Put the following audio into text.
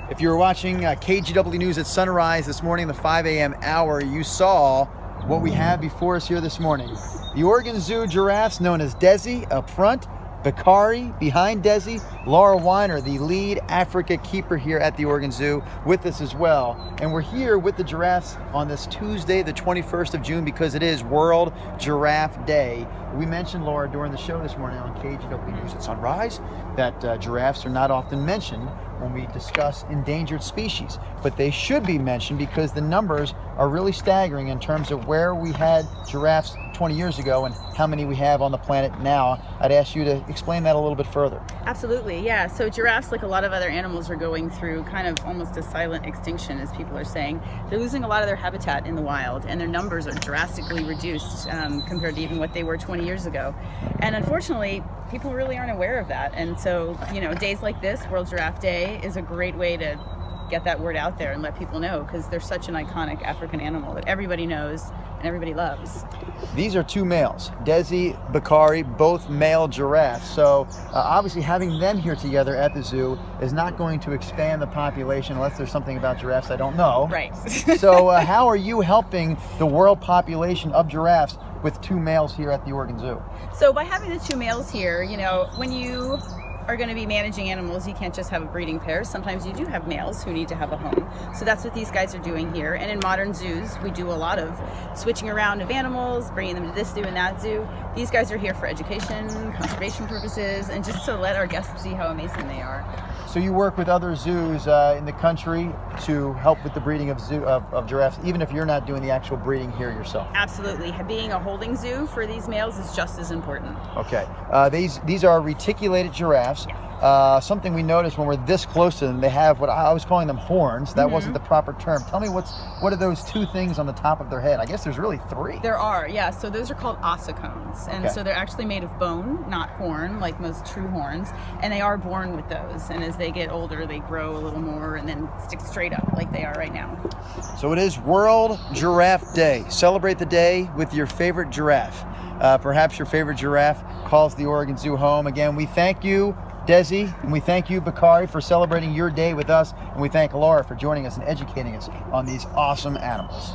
If you were watching KGW News at sunrise this morning, the 5 a.m. hour, you saw what we have before us here this morning. The Oregon Zoo Giraffes, known as Desi up front, Bakari behind Desi, Laura Weiner, the lead Africa keeper here at the Oregon Zoo, with us as well. And we're here with the giraffes on this Tuesday, the 21st of June, because it is World Giraffe Day. We mentioned, Laura, during the show this morning on KGW News at sunrise that giraffes are not often mentioned when we discuss endangered species, but they should be mentioned because the numbers are really staggering in terms of where we had giraffes 20 years ago and how many we have on the planet now. I'd ask you to explain that a little bit further. Absolutely, yeah. So giraffes, like a lot of other animals, are going through kind of almost a silent extinction, as people are saying. They're losing a lot of their habitat in the wild, and their numbers are drastically reduced compared to even what they were 20 years ago. And unfortunately, people really aren't aware of that. And so, days like this, World Giraffe Day, is a great way to get that word out there and let people know, because they're such an iconic African animal that everybody knows and everybody loves. These are two males, Desi, Bakari, both male giraffes. So obviously having them here together at the zoo is not going to expand the population unless there's something about giraffes I don't know. Right. So how are you helping the world population of giraffes with two males here at the Oregon Zoo? So by having the two males here, when you are going to be managing animals, you can't just have a breeding pair. Sometimes you do have males who need to have a home. So that's what these guys are doing here. And in modern zoos, we do a lot of switching around of animals, bringing them to this zoo and that zoo. These guys are here for education, conservation purposes, and just to let our guests see how amazing they are. So you work with other zoos in the country to help with the breeding of giraffes, even if you're not doing the actual breeding here yourself? Absolutely. Being a holding zoo for these males is just as important. Okay. These are reticulated giraffes. Yes. Something we noticed when we're this close to them, they have what I was calling them horns. That wasn't the proper term. Tell me what are those two things on the top of their head? I guess there's really three. There are, yeah. So those are called ossicones. And so they're actually made of bone, not horn, like most true horns. And they are born with those. And as they get older, they grow a little more and then stick straight up like they are right now. So it is World Giraffe Day. Celebrate the day with your favorite giraffe. Perhaps your favorite giraffe calls the Oregon Zoo home. Again, we thank you, Desi, and we thank you, Bakari, for celebrating your day with us, and we thank Laura for joining us and educating us on these awesome animals.